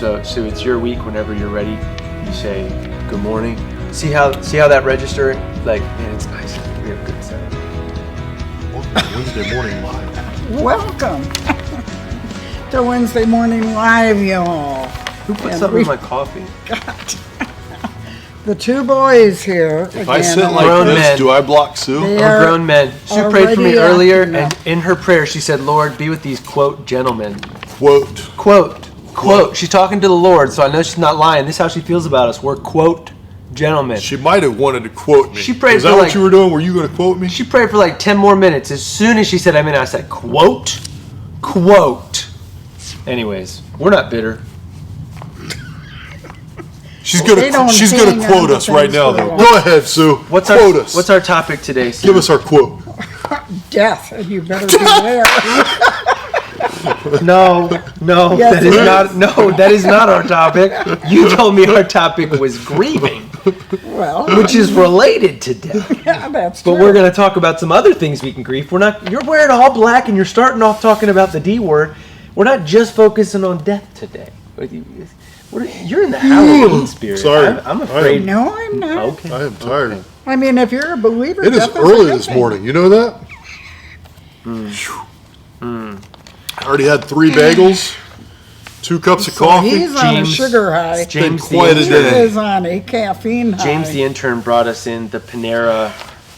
So it's your week. Whenever you're ready, you say good morning. See how that register, like, man, it's nice. We have good sound. Wednesday Morning Live. Welcome to Wednesday Morning Live, y'all. Who put something in my coffee? The two boys here. If I sit like Grown this, men. do I block Sue? They We're are grown men. Sue prayed for me already earlier, acting and up. in her prayer, she said, Lord, be with these, quote, gentlemen. Quote. Quote. She's talking to the Lord, so I know she's not lying. This is how she feels about us. We're, quote, gentlemen. She might have wanted to quote me. She prayed Is that for, what like- you were doing? Were you going to quote me? She prayed for like 10 more minutes. As soon as she said amen, I said, quote. Anyways, we're not bitter. She's They gonna don't hang quote on us to right things now, for though. long. Go ahead, Sue. Quote us. What's our topic today, Sue? Give us our quote. Death, and you better be there. No, Yes, that is not our topic. You told me our topic was grieving, Well, which is related to death. yeah, that's true. But we're going to talk about some other things we can grieve. You're wearing all black and you're starting off talking about the D word. We're not just focusing on death today. You're in the Halloween spirit. Sorry. I'm afraid. No, I'm not. Okay. I am tired. Okay. I mean, if you're a believer, It is death a early good this thing. morning. You know that? I already had 3 bagels, 2 cups of coffee. He's on a sugar high. James, Been quite a the He day. intern, is on a caffeine high. James the intern brought us in the Panera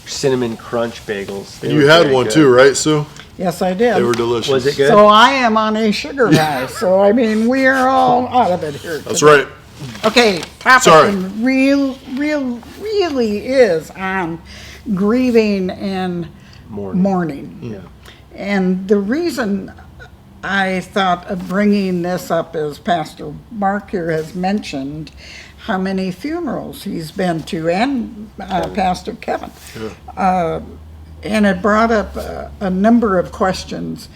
Cinnamon Crunch bagels. They And were you had very one good. too, right, Sue? Yes, I did. They were delicious. Was it good? So I am on a sugar high. So I mean, we are all out of it here. That's today. right. Okay, topic Sorry. and really is on grieving and mourning. Yeah. And the reason I thought of bringing this up is Pastor Mark here has mentioned how many funerals he's been to, and Pastor Kevin. And it brought up a number of questions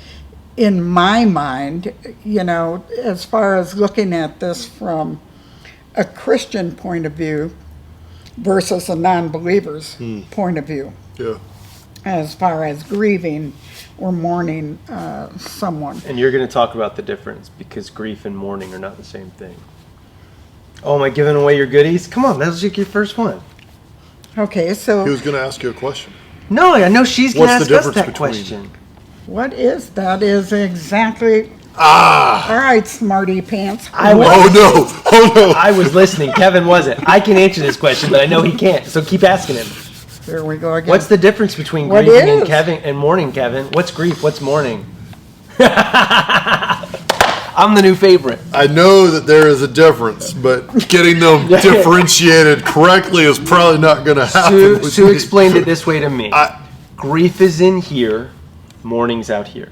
in my mind, you know, as far as looking at this from a Christian point of view versus a non-believer's point of view, Yeah. as far as grieving or mourning someone. And you're going to talk about the difference because grief and mourning are not the same thing. Oh, am I giving away your goodies? Come on, that was like your first one. Okay, so He was going to ask you a question. No, I know she's going to What's the ask us difference that between- question. what is that? Is exactly. All right, smarty pants. I was, Oh no! I was listening. Kevin wasn't. I can answer this question, but I know he can't. So keep asking him. Here we go again. What's the difference between What grieving and is? Kevin and mourning, Kevin? What's grief? What's mourning? I'm the new favorite. I know that there is a difference, but getting them differentiated correctly is probably not going to happen. with Sue me. explained it this way to me. I- Grief is in here, mourning's out here.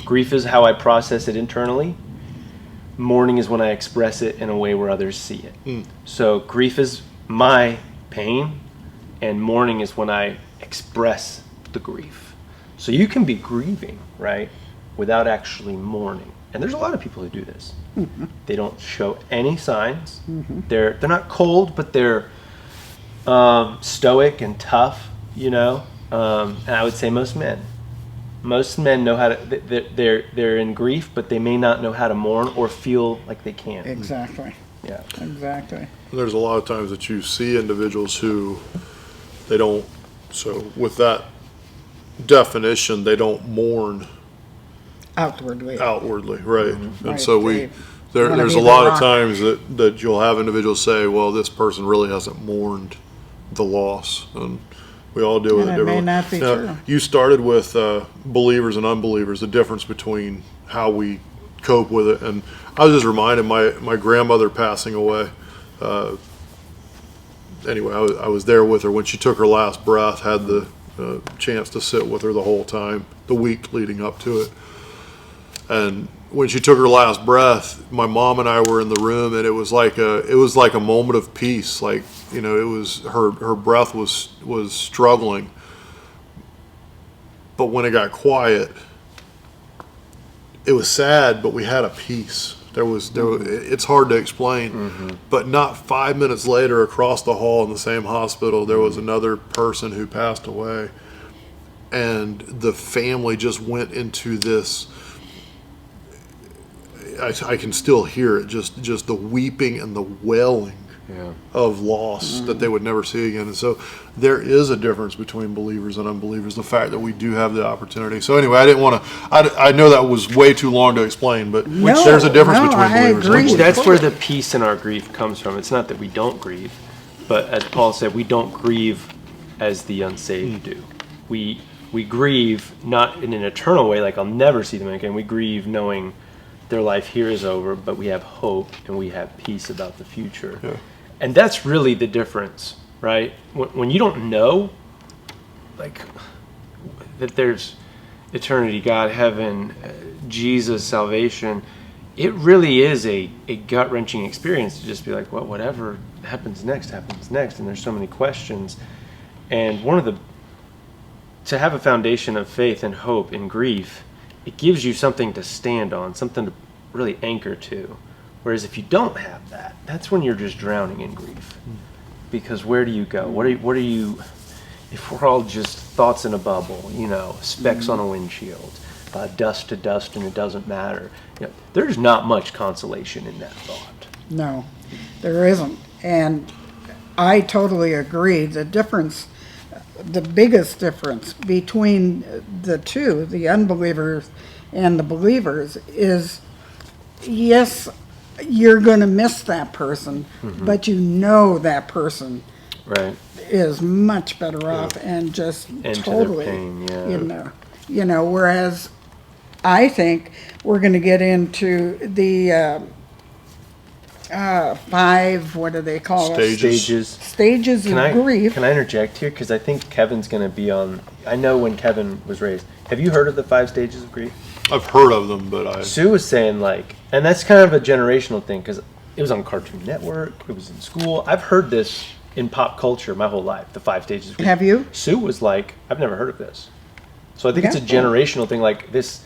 Grief is how I process it internally. Mourning is when I express it in a way where others see it. So grief is my pain, and mourning is when I express the grief. So you can be grieving, right, without actually mourning. And there's a lot of people who do this. They don't show any signs. They're not cold, but they're stoic and tough, you know. And I would say most men know how to. They're in grief, but they may not know how to mourn or feel like they can. Exactly. Yeah. Exactly. There's a lot of times that you see individuals who they don't. So with that definition, they don't mourn Outwardly. outwardly, right? And Right, so they wanna there's be a the lot of rock. times that you'll have individuals say, well, this person really hasn't mourned the loss, and we all deal with And it it may differently. not be Now, true. you started with believers and unbelievers, the difference between how we cope with it, and I was just reminded my grandmother passing away. Anyway, I was there with her when she took her last breath, had the chance to sit with her the whole time, the week leading up to it. And when she took her last breath, my mom and I were in the room, and it was like a moment of peace. Like, you know, it was her breath was struggling, but when it got quiet, it was sad, but we had a peace. There was it's hard to explain, but not 5 minutes later, across the hall in the same hospital, there was another person who passed away, and the family just went into this. I can still hear it, just the weeping and the wailing of loss that they would never see again. And so there is a difference between believers and unbelievers, the fact that we do have the opportunity. So anyway, I didn't want to, I know that was way too long to explain, but there's a difference between I believers and agree. unbelievers. That's where the peace in our grief comes from. It's not that we don't grieve, but as Paul said, we don't grieve as the unsaved do. We grieve not in an eternal way, like I'll never see them again. We grieve knowing their life here is over, but we have hope and we have peace about the future. Yeah. And that's really the difference, right? When you don't know, like, that there's eternity, God, heaven, Jesus, salvation, it really is a gut-wrenching experience to just be like, well, whatever happens next, and there's so many questions. And to have a foundation of faith and hope in grief, it gives you something to stand on, something to really anchor to. Whereas if you don't have that, that's when you're just drowning in grief. Because where do you go? What are you, if we're all just thoughts in a bubble, specks on a windshield, dust to dust, and it doesn't matter. There's not much consolation in that thought. No, there isn't. And I totally agree. The biggest difference between the two, the unbelievers and the believers, is yes, you're going to miss that person, but that person is much better off and just totally, their pain, whereas I think we're going to get into the 5, what do they call it? Stages of grief. Can I interject here? Because I think Kevin's going to be on, I know when Kevin was raised. Have you heard of the 5 stages of grief? I've heard of them, but Sue was saying, and that's kind of a generational thing, because it was on Cartoon Network, it was in school. I've heard this in pop culture my whole life, the 5 stages of grief. Have you? Sue was like, I've never heard of this. So I think it's a generational thing, like this.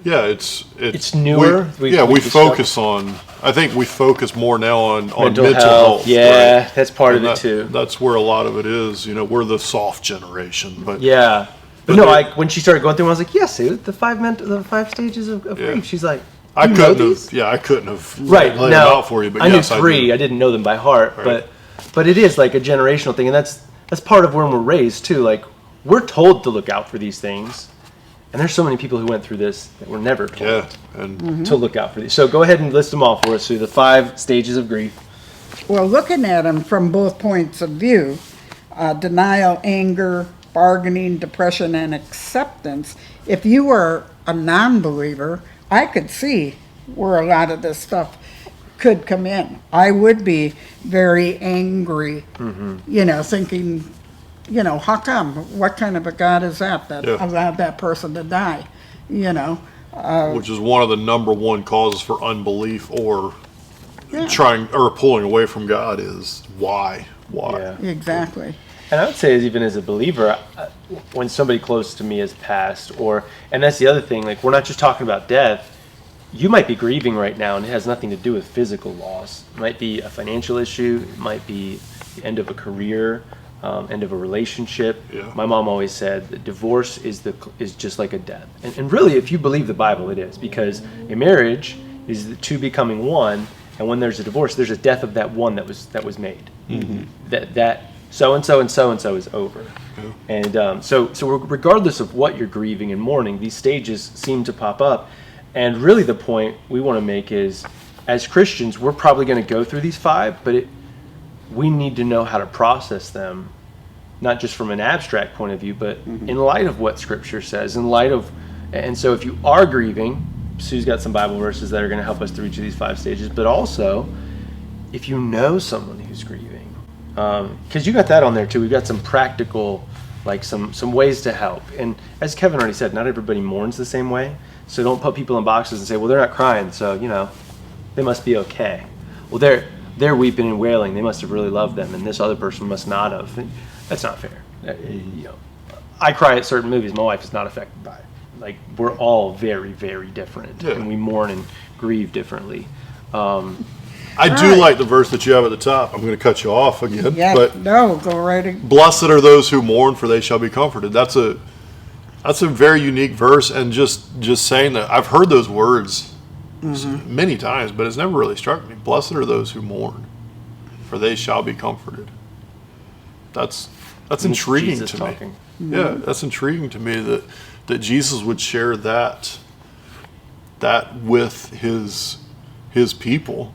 Yeah, it's newer. We focus on. I think we focus more now on mental health. Yeah, right? that's part of it too. That's where a lot of it is. We're the soft generation, but But no, when she started going through, I was like, yes, the 5 stages of grief. She's like, I couldn't have laid them out for you, but I knew 3. I didn't know them by heart, right. but it is like a generational thing, and that's part of where we're raised too. Like, we're told to look out for these things, and there's so many people who went through this that were never told to look out for these. So go ahead and list them all for us, Sue. The 5 stages of grief. Well, looking at them from both points of view, denial, anger, bargaining, depression, and acceptance. If you were a non-believer, I could see where a lot of this stuff could come in. I would be very angry, thinking, how come? What kind of a God is that allowed that person to die? Which is one of the number one causes for unbelief or trying or pulling away from God is why. Yeah. Exactly. And I would say, even as a believer, when somebody close to me has passed, and that's the other thing, like, we're not just talking about death. You might be grieving right now, and it has nothing to do with physical loss. It might be a financial issue. It might be the end of a career, end of a relationship. Yeah. My mom always said that divorce is just like a death. And really, if you believe the Bible, it is, because a marriage is the two becoming one, and when there's a divorce, there's a death of that one that was made. That so-and-so and so-and-so is over. Yeah. And so regardless of what you're grieving and mourning, these stages seem to pop up. And really the point we want to make is, as Christians, we're probably going to go through these 5, but we need to know how to process them, not just from an abstract point of view, but in light of what Scripture says, and so if you are grieving, Sue's got some Bible verses that are going to help us through each of these 5 stages, but also, if you know someone who's grieving, because you got that on there too. We've got some practical, like some ways to help. And as Kevin already said, not everybody mourns the same way. So don't put people in boxes and say, well, they're not crying, so they must be okay. Well, they're weeping and wailing. They must have really loved them, and this other person must not have. And that's not fair. I cry at certain movies. My wife is not affected by it. Like, we're all very, very different, and we mourn and grieve differently. I do like the verse that you have at the top. I'm going to cut you off again. Yeah, but no, go right ahead. Blessed are those who mourn, for they shall be comforted. That's a very unique verse, and just saying that, I've heard those words many times, but it's never really struck me. Blessed are those who mourn, for they shall be comforted. That's intriguing Jesus to talking. me. Yeah, that's intriguing to me that Jesus would share that with his people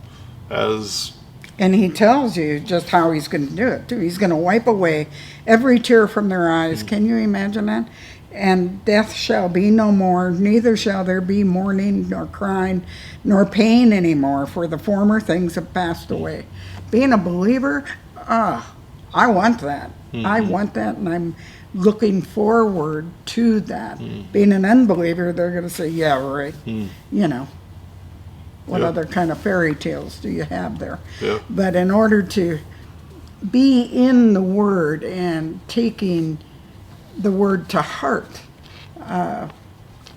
as. And he tells you just how he's going to do it, too. He's going to wipe away every tear from their eyes. Can you imagine that? And death shall be no more, neither shall there be mourning, nor crying, nor pain anymore, for the former things have passed away. Being a believer, I want that. I want that, and I'm looking forward to that. Being an unbeliever, they're going to say, yeah, right. You know. What other kind of fairy tales do you have there? Yeah. But in order to be in the Word and taking the Word to heart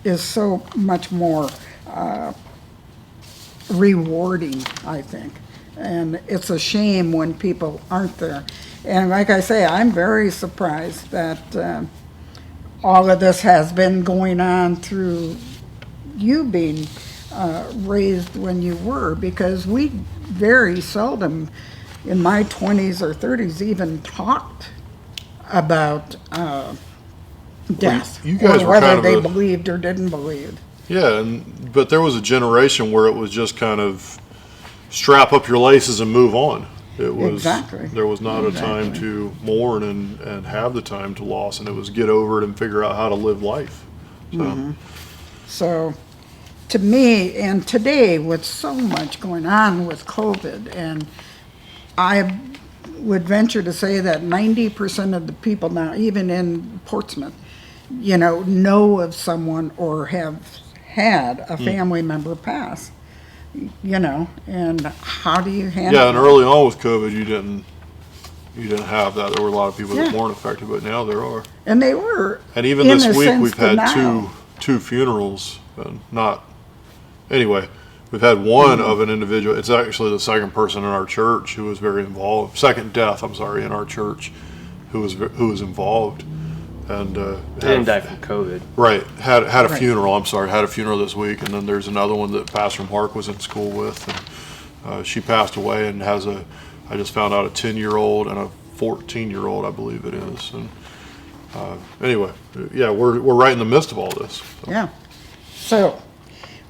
is so much more rewarding, I think. And it's a shame when people aren't there. And like I say, I'm very surprised that all of this has been going on through you being raised when you were, because we very seldom in my 20s or 30s even talked about death, you guys or were whether kind of they a- believed or didn't believe. Yeah, but there was a generation where it was just kind of strap up your laces and move on. It was Exactly. There was not a time Exactly. to mourn and have the time to loss, and it was get over it and figure out how to live life. So So, to me, and today with so much going on with COVID, and I would venture to say that 90% of the people now, even in Portsmouth, know of someone or have had a family member pass. And how do you handle yeah, and that? early on with COVID, you didn't have that. There were a lot of people that Yeah. weren't affected, but now there are. And they were, And even in this a week, sense, we've had denial. two funerals, and not. Anyway, we've had one of an individual. It's actually the second person in our church who was very involved. Second death, I'm sorry, in our church, who was involved, and They didn't die from COVID. right had a Right. funeral. I'm sorry, had a funeral this week, and then there's another one that Pastor Mark was in school with, and she passed away, and has I just found out, a 10-year-old and a 14-year-old, I believe it is, and anyway, yeah, we're right in the midst of all this. So. Yeah. So,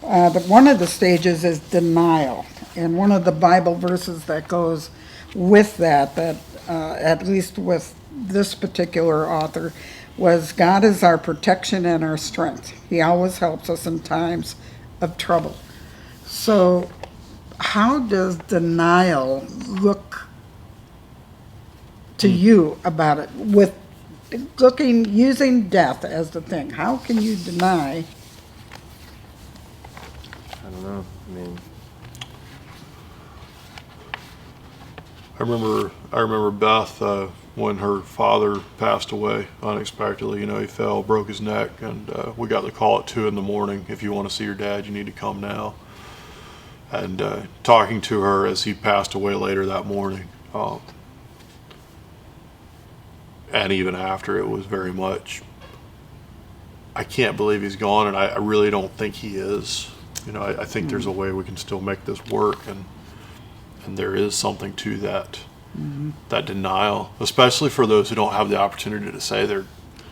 one of the stages is denial. And one of the Bible verses that goes with that at least with this particular author, was God is our protection and our strength. He always helps us in times of trouble. So, how does denial look to you about it? With using death as the thing, how can you deny? I don't know. I mean, I remember Beth when her father passed away unexpectedly. He fell, broke his neck, and we got the call at 2 a.m. If you want to see your dad, you need to come now. And talking to her as he passed away later that morning, and even after, it was very much, I can't believe he's gone, and I really don't think he is. I think there's a way we can still make this work, and there is something to that that denial, especially for those who don't have the opportunity to say their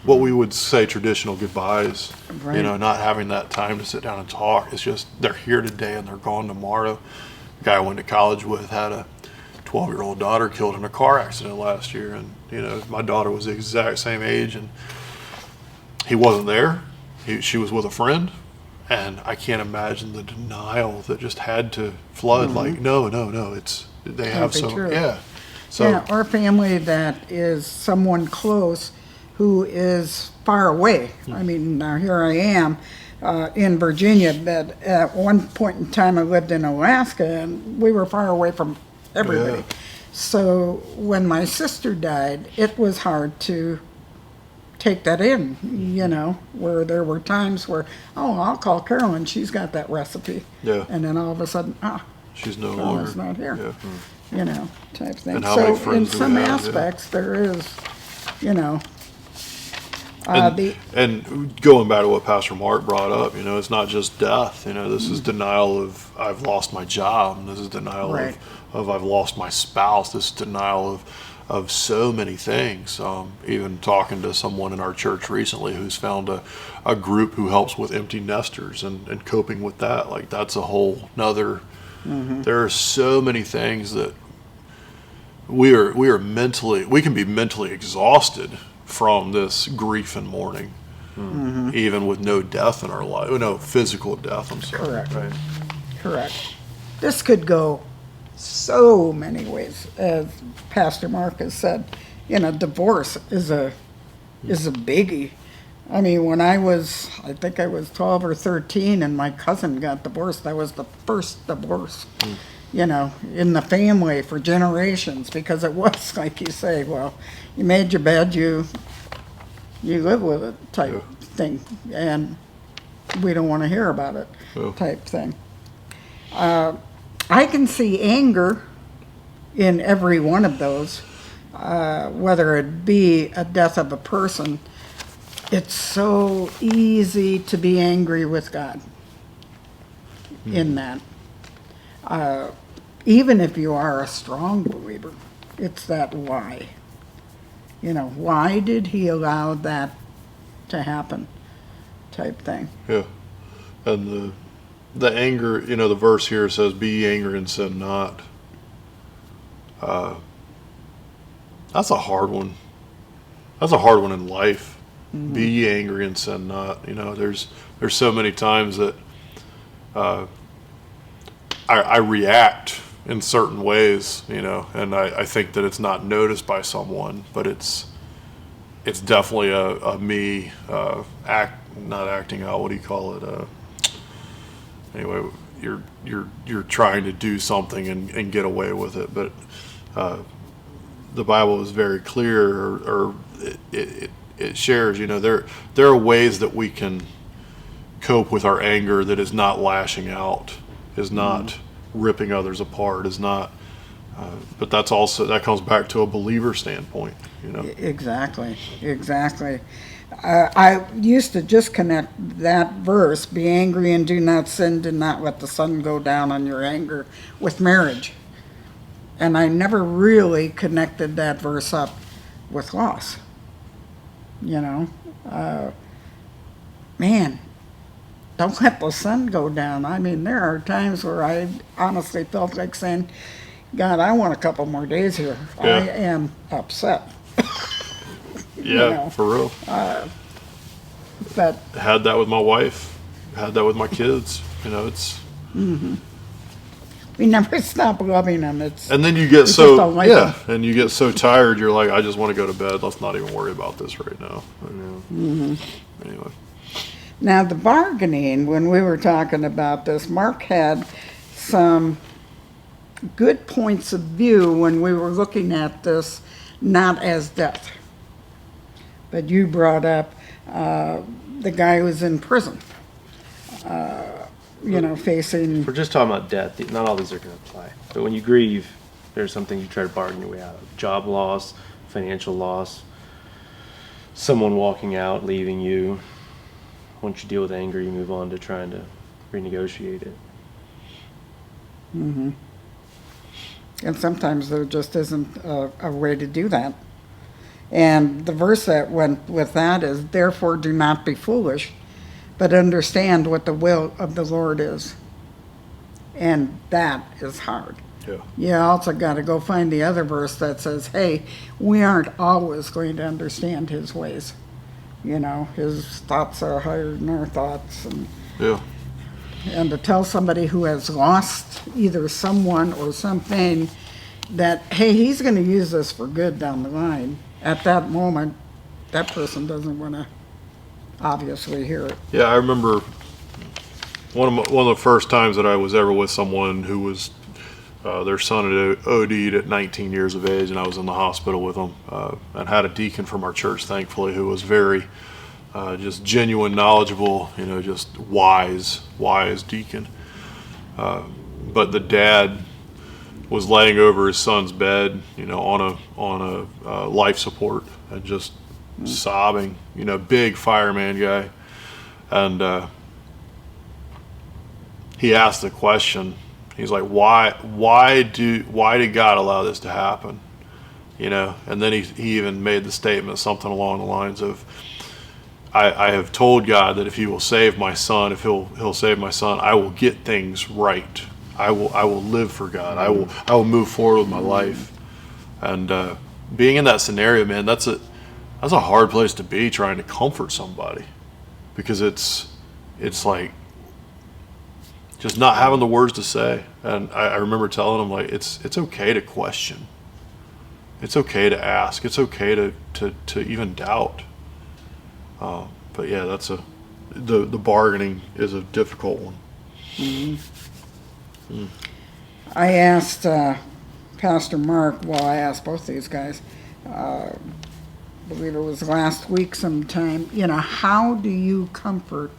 what we would say traditional goodbyes. Right. Not having that time to sit down and talk. It's just they're here today and they're gone tomorrow. The guy I went to college with had a 12-year-old daughter killed in a car accident last year, and my daughter was the exact same age, and he wasn't there. She was with a friend. And I can't imagine the denial that just had to flood. Like, no, they have be so, true. yeah. So, Yeah, or family that is someone close who is far away. I mean, now here I am in Virginia, but at one point in time I lived in Alaska, and we were far away from everybody. Yeah. So when my sister died, it was hard to take that in, where there were times where, I'll call Carolyn, she's got that recipe. Yeah. And then all of a sudden, she's no Carolyn's longer. not here. Yeah. Type thing. And how many So in friends do we some have? Yeah. aspects, there is, And going back to what Pastor Mark brought up, it's not just death. This is denial of I've lost my job. This is denial Right. of I've lost my spouse. This is denial of so many things. Even talking to someone in our church recently who's found a group who helps with empty nesters and coping with that. Like, that's a whole nother. There are so many things that we can be mentally exhausted from this grief and mourning, even with no death in our life, no physical death. I'm sorry. Correct. Right. Correct. This could go so many ways, as Pastor Mark has said. Divorce is a biggie. I mean, when I think I was 12 or 13, and my cousin got divorced. That was the first divorce, in the family for generations, because it was, like you say, well, you made your bed, you live with it type thing, and we don't want to hear about it type thing. I can see anger in every one of those, whether it be a death of a person. It's so easy to be angry with God in that. Even if you are a strong believer, it's that why. Why did he allow that to happen type thing. Yeah. And the anger, the verse here says, be ye angry and sin not. That's a hard one. That's a hard one in life. Mm-hmm. Be ye angry and sin not. There's so many times that I react in certain ways, and I think that it's not noticed by someone, but it's definitely a me not acting out. What do you call it? Anyway, you're trying to do something and get away with it, but the Bible is very clear, or it shares. There are ways that we can cope with our anger that is not lashing out, is not ripping others apart, is not. But that comes back to a believer standpoint. Exactly. I used to just connect that verse, be angry and do not sin, do not let the sun go down on your anger, with marriage. And I never really connected that verse up with loss. Man, don't let the sun go down. I mean, there are times where I honestly felt like saying, God, I want a couple more days here. Yeah. I am upset. Yeah, for real. But had that with my wife, had that with my kids. It's. Mm-hmm. We never stop loving them. And then you get and you get so tired. You're like, I just want to go to bed. Let's not even worry about this right now. Mm-hmm. Anyway. Now the bargaining, when we were talking about this, Mark had some good points of view when we were looking at this, not as death. But you brought up the guy who's in prison, facing... We're just talking about death. Not all these are going to apply. But when you grieve, there's something you try to bargain your way out of. Job loss, financial loss, someone walking out, leaving you. Once you deal with anger, you move on to trying to renegotiate it. Mm-hmm. And sometimes there just isn't a way to do that. And the verse that went with that is, therefore do not be foolish, but understand what the will of the Lord is. And that is hard. Yeah. You also got to go find the other verse that says, hey, we aren't always going to understand his ways. His thoughts are higher than our thoughts. And to tell somebody who has lost either someone or something that, hey, he's going to use this for good down the line, at that moment, that person doesn't want to obviously hear it. Yeah, I remember one of the first times that I was ever with someone who was, their son had OD'd at 19 years of age, and I was in the hospital with them, and had a deacon from our church, thankfully, who was very just genuine, knowledgeable, just wise deacon. But the dad was laying over his son's bed, on a life support, and just sobbing, big fireman guy. And he asked the question. He's like, why did God allow this to happen? And then he even made the statement, something along the lines of, I have told God that if he will save my son, if he'll save my son, I will get things right. I will live for God. I will move forward with my life. And being in that scenario, man, that's a hard place to be, trying to comfort somebody, because it's like just not having the words to say. And I remember telling him, like, it's okay to question. It's okay to ask. It's okay to even doubt. But yeah, the bargaining is a difficult one. Mm-hmm. I asked Pastor Mark, well, I asked both these guys, I believe it was last week sometime, how do you comfort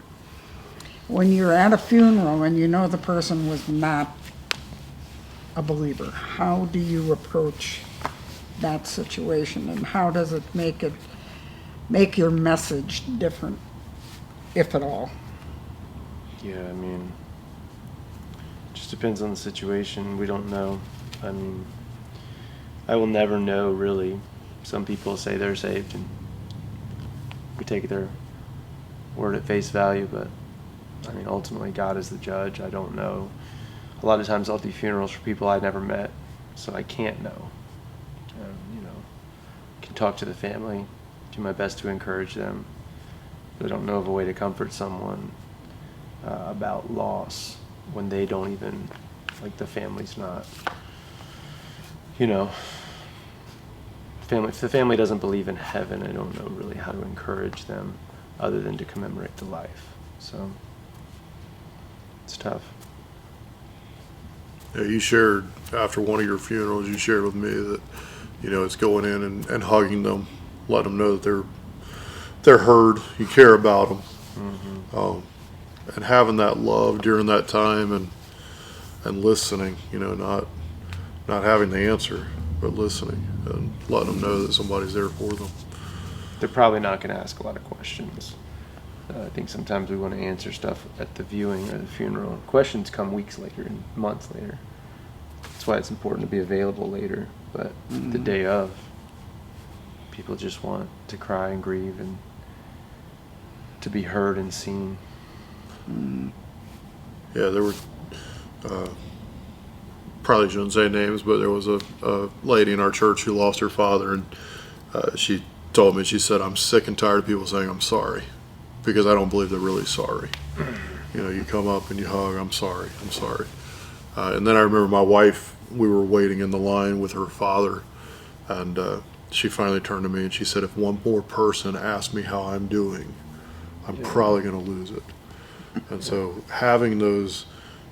when you're at a funeral and you know the person was not a believer? How do you approach that situation, and how does it make your message different, if at all? Yeah, I mean, it just depends on the situation. We don't know. I mean, I will never know, really. Some people say they're saved, and we take their word at face value, but I mean, ultimately, God is the judge. I don't know. A lot of times I'll do funerals for people I never met, so I can't know. Can talk to the family, do my best to encourage them, but I don't know of a way to comfort someone about loss when they don't even, like, the family's not, if the family doesn't believe in heaven, I don't know really how to encourage them other than to commemorate the life. So it's tough. Yeah, you shared after one of your funerals, you shared with me that, it's going in and hugging them, let them know that they're heard, you care about them. Mm-hmm. And having that love during that time and listening, not having the answer, but listening and letting them know that somebody's there for them. They're probably not going to ask a lot of questions. I think sometimes we want to answer stuff at the viewing or the funeral. Questions come weeks later and months later. That's why it's important to be available later. But the day of, people just want to cry and grieve and to be heard and seen. Yeah, there were, probably shouldn't say names, but there was a lady in our church who lost her father, and she told me, she said, I'm sick and tired of people saying I'm sorry, because I don't believe they're really sorry. You come up and you hug, I'm sorry. And then I remember my wife, we were waiting in the line with her father, and she finally turned to me and she said, if one more person asks me how I'm doing, I'm probably going to lose it. And so having those,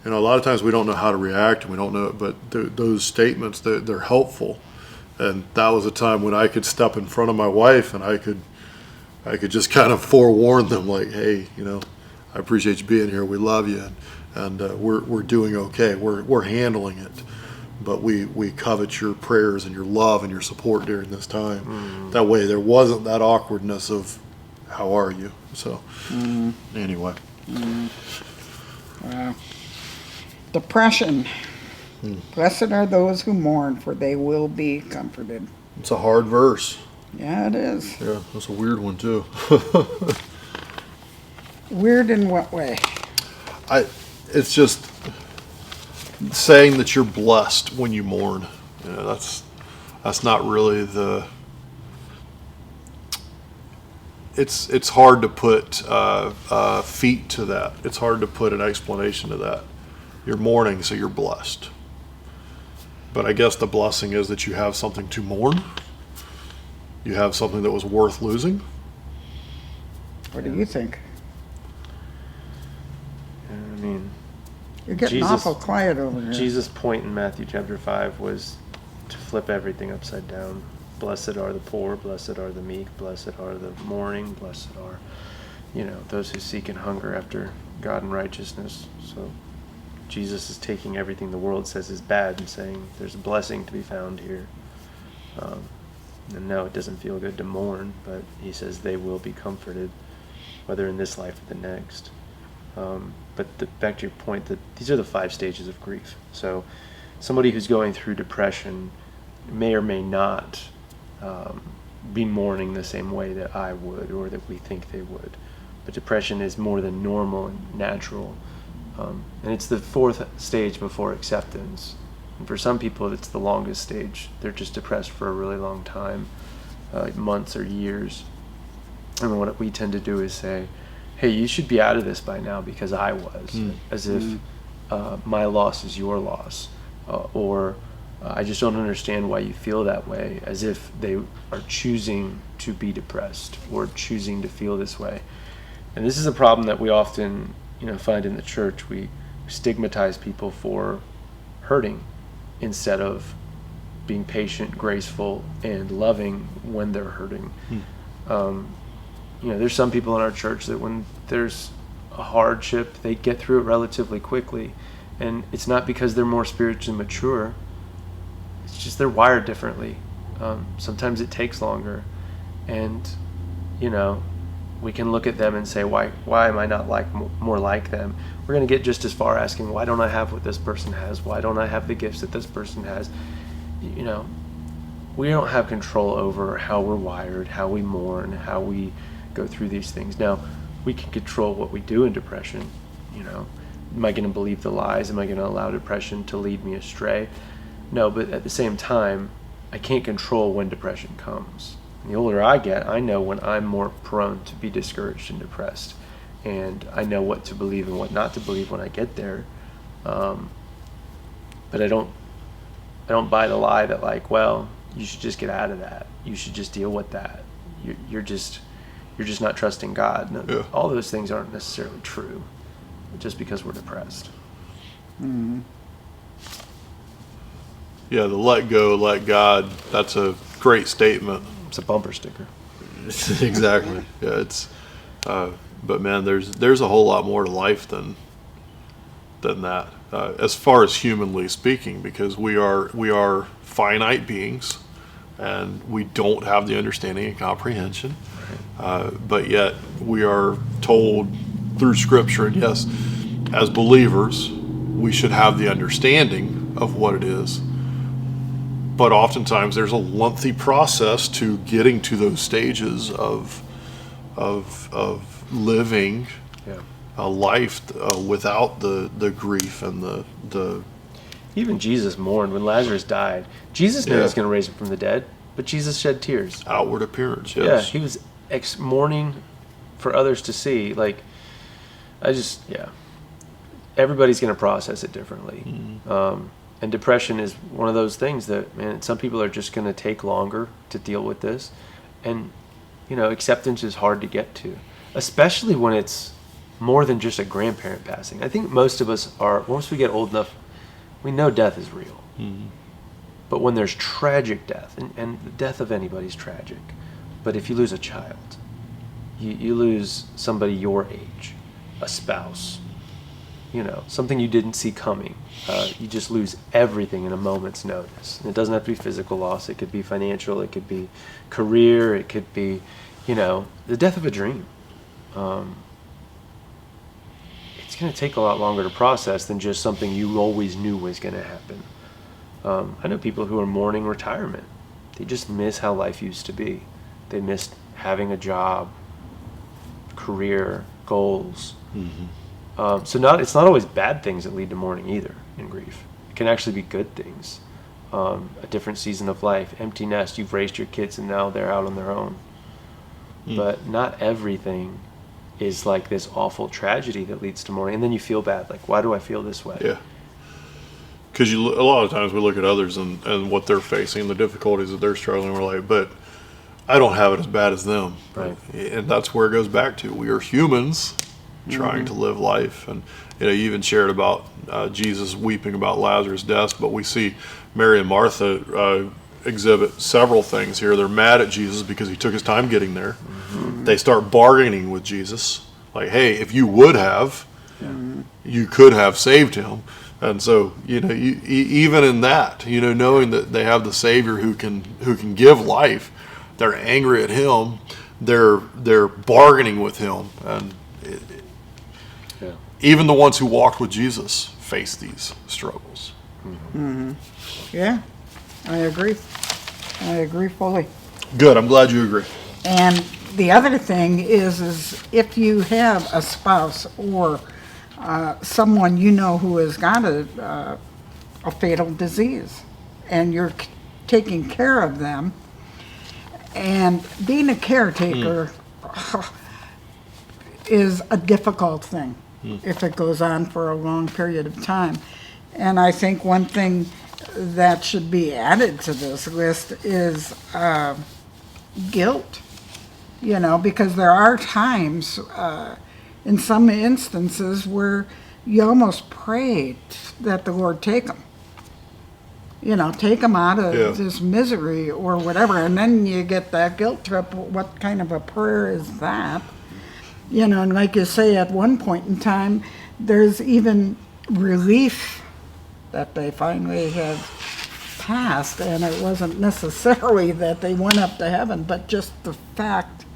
a lot of times we don't know how to react, and we don't know, but those statements, they're helpful. And that was a time when I could step in front of my wife and I could just kind of forewarn them, like, hey, I appreciate you being here. We love you, and we're doing okay. We're handling it, but we covet your prayers and your love and your support during this time. Mm. That way, there wasn't that awkwardness of, how are you? So, anyway. Wow. Depression. Blessed are those who mourn, for they will be comforted. It's a hard verse. Yeah, it is. Yeah, that's a weird one too. Weird in what way? It's just saying that you're blessed when you mourn. That's not really the. It's hard to put feet to that. It's hard to put an explanation to that. You're mourning, so you're blessed. But I guess the blessing is that you have something to mourn. You have something that was worth losing. What do you think? I mean, you're getting awful quiet over here. Jesus' point in Matthew chapter 5 was to flip everything upside down. Blessed are the poor, blessed are the meek, blessed are the mourning, blessed are, those who seek and hunger after God and righteousness. So Jesus is taking everything the world says is bad and saying there's a blessing to be found here. And no, it doesn't feel good to mourn, but he says they will be comforted, whether in this life or the next. Back to your point, that these are the 5 stages of grief. So somebody who's going through depression may or may not be mourning the same way that I would, or that we think they would. But depression is more than normal and natural. And it's the 4th stage before acceptance. And for some people, it's the longest stage. They're just depressed for a really long time, like months or years. And what we tend to do is say, hey, you should be out of this by now because I was, as if my loss is your loss, or I just don't understand why you feel that way, as if they are choosing to be depressed or choosing to feel this way. And this is a problem that we often, find in the church. We stigmatize people for hurting instead of being patient, graceful, and loving when they're hurting. There's some people in our church that when there's a hardship, they get through it relatively quickly. And it's not because they're more spiritually mature. It's just they're wired differently. Sometimes it takes longer. And, we can look at them and say, why am I not more like them? We're going to get just as far asking, why don't I have what this person has? Why don't I have the gifts that this person has? We don't have control over how we're wired, how we mourn, how we go through these things. Now, we can control what we do in depression. Am I going to believe the lies? Am I going to allow depression to lead me astray? No, but at the same time, I can't control when depression comes. And the older I get, I know when I'm more prone to be discouraged and depressed. And I know what to believe and what not to believe when I get there. But I don't buy the lie that you should just get out of that. You should just deal with that. You're just not trusting God. No, Yeah. All those things aren't necessarily true, just because we're depressed. Mm-hmm. Yeah, the let go, let God, that's a great statement. It's a bumper sticker. Exactly. Yeah, but man, there's a whole lot more to life than that, as far as humanly speaking, because we are finite beings, and we don't have the understanding and comprehension. But yet we are told through Scripture, and yes, as believers, we should have the understanding of what it is. But oftentimes there's a lengthy process to getting to those stages of living a life without the grief and the. Even Jesus mourned when Lazarus died. Jesus knew he was going to raise him from the dead, but Jesus shed tears. Outward appearance, yes. Yeah, he was mourning for others to see. Everybody's going to process it differently. Mm-hmm. And depression is one of those things that, man, some people are just going to take longer to deal with this. And, acceptance is hard to get to, especially when it's more than just a grandparent passing. I think most of us once we get old enough, we know death is real. Mm-hmm. But when there's tragic death, and the death of anybody's tragic, but if you lose a child, you lose somebody your age, a spouse, something you didn't see coming. You just lose everything in a moment's notice. And it doesn't have to be physical loss. It could be financial. It could be career. It could be, the death of a dream. It's going to take a lot longer to process than just something you always knew was going to happen. I know people who are mourning retirement. They just miss how life used to be. They miss having a job, career, goals. Mm-hmm. It's not always bad things that lead to mourning either in grief. It can actually be good things. A different season of life, empty nest, you've raised your kids and now they're out on their own. But not everything is like this awful tragedy that leads to mourning. And then you feel bad, why do I feel this way? Yeah. Because a lot of times we look at others and what they're facing, the difficulties that they're struggling with, but I don't have it as bad as them. Right. And that's where it goes back to. We are humans trying to live life. And you even shared about Jesus weeping about Lazarus' death, but we see Mary and Martha exhibit several things here. They're mad at Jesus because he took his time getting there. Mm-hmm. They start bargaining with Jesus, hey, if you would have, you could have saved him. And so, even in that, knowing that they have the Savior who can give life, They're angry at him. They're bargaining with him, and Yeah. even the ones who walked with Jesus face these struggles. Yeah, I agree. I agree fully. Good. I'm glad you agree. And the other thing is if you have a spouse or someone you know who has got a fatal disease, and you're taking care of them, and being a caretaker is a difficult thing if it goes on for a long period of time. And I think one thing that should be added to this list is guilt, because there are times, in some instances, where you almost prayed that the Lord take them. Take them out of this misery or whatever, and then you get that guilt trip. What kind of a prayer is that? And like you say, at one point in time, there's even relief that they finally have passed, and it wasn't necessarily that they went up to heaven, but just the fact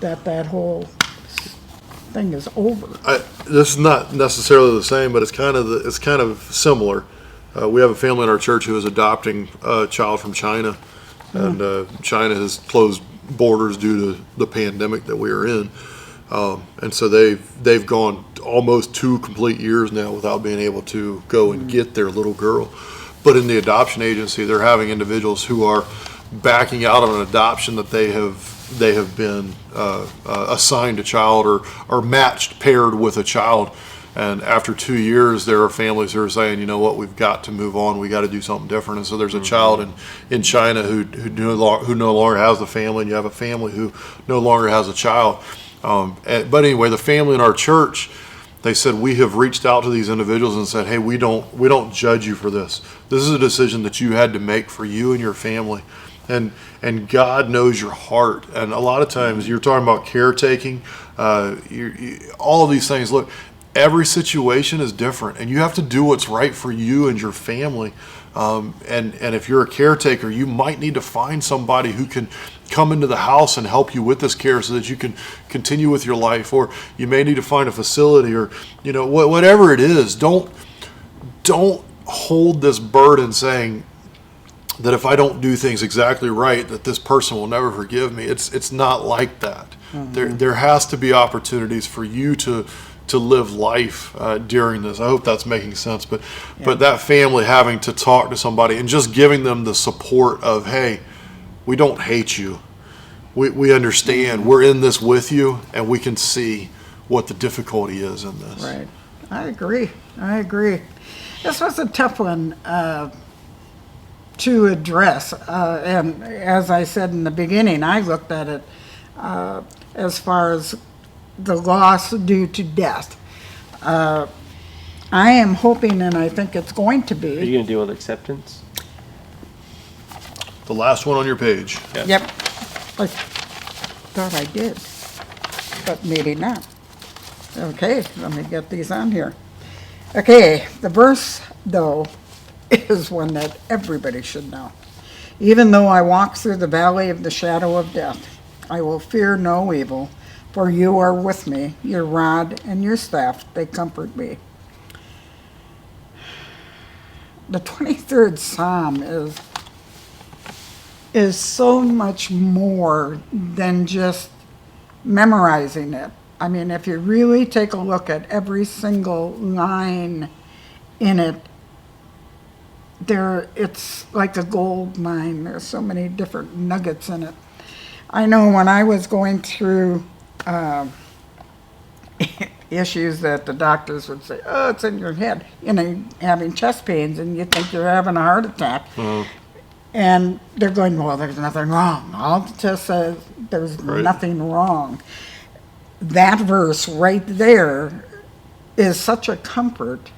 that whole thing is over. This is not necessarily the same, but it's kind of similar. We have a family in our church who is adopting a child from China, and China has closed borders due to the pandemic that we are in, and so they've gone almost 2 complete years now without being able to go and get their little girl. But in the adoption agency, they're having individuals who are backing out of an adoption that they have been assigned a child or paired with a child. And after 2 years, there are families who are saying, you know what, we've got to move on. We got to do something different. And so there's a child in China who no longer has the family, and you have a family who no longer has a child. But anyway, the family in our church, they said, we have reached out to these individuals and said, hey, we don't judge you for this. This is a decision that you had to make for you and your family. And God knows your heart. And a lot of times you're talking about caretaking, all of these things. Look, every situation is different, and you have to do what's right for you and your family. And if you're a caretaker, you might need to find somebody who can come into the house and help you with this care so that you can continue with your life. Or you may need to find a facility, or whatever it is. Don't hold this burden saying that if I don't do things exactly right, that this person will never forgive me. It's not like that. There has to be opportunities for you to live life during this. I hope that's making sense. But that family having to talk to somebody and just giving them the support of, hey, we don't hate you. We understand. We're in this with you, and we can see what the difficulty is in this. Right. I agree. This was a tough one to address. And as I said in the beginning, I looked at it as far as the loss due to death. I am hoping, and I think it's going to Are be. you going to deal with acceptance? The last one on your page. Yeah. Yep. I thought I did, but maybe not. Okay, let me get these on here. Okay, the verse, though, is one that everybody should know. Even though I walk through the valley of the shadow of death, I will fear no evil, for you are with me. Your rod and your staff, they comfort me. The 23rd Psalm is so much more than just memorizing it. I mean, if you really take a look at every single line in it, it's like a gold mine. There's so many different nuggets in it. I know when I was going through issues that the doctors would say, oh, it's in your head, having chest pains, and you think you're having a heart attack. And they're going, well, there's nothing wrong. All the test says there's nothing wrong. That verse right there is such a comfort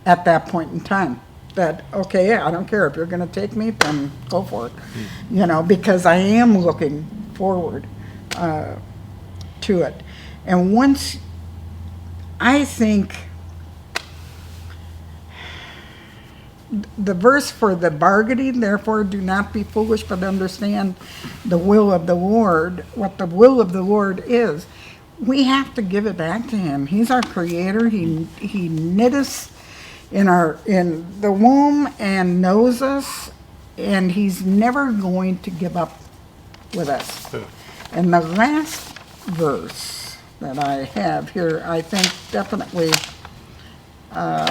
at that point in time that, okay, I don't care if you're going to take me, then go for it. Because I am looking forward to it. And once, I think, the verse for the bargaining, therefore do not be foolish, but understand the will of the Lord, what the will of the Lord is. We have to give it back to him. He's our creator. He knit us in the womb and knows us, and he's never going to give up with us. Yeah. And the last verse that I have here, I think definitely, of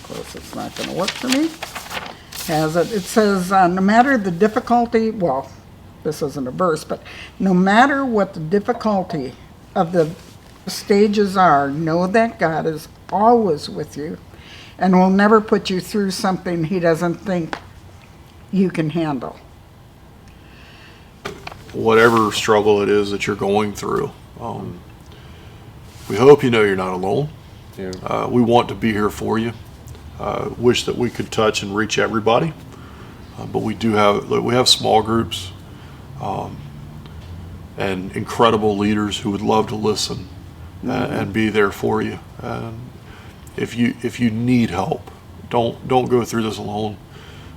course it's not going to work for me, has it. It says, no matter the difficulty, well, this isn't a verse, but no matter what the difficulty of the stages are, know that God is always with you and will never put you through something he doesn't think you can handle. Whatever struggle it is that you're going through, we hope you know you're not alone. Yeah. We want to be here for you. Wish that we could touch and reach everybody, but we have small groups and incredible leaders who would love to listen and be there for you. And if you need help, don't go through this alone.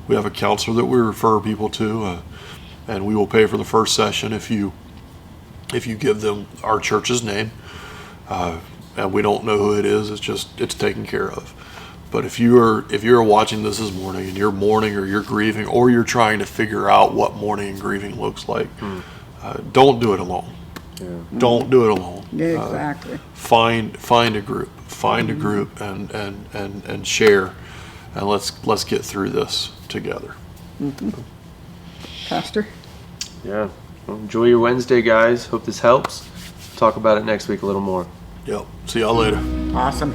We have a counselor that we refer people to, and we will pay for the first session if you give them our church's name. And we don't know who it is. It's taken care of. But if you're watching this morning and you're mourning or you're grieving or you're trying to figure out what mourning and grieving looks like, don't do it alone. Yeah. Don't do it alone. Yeah, exactly. Find a group. Find a group and share, and let's get through this together. Pastor? Yeah. Well, enjoy your Wednesday, guys. Hope this helps. Talk about it next week a little more. Yep. See y'all later. Awesome.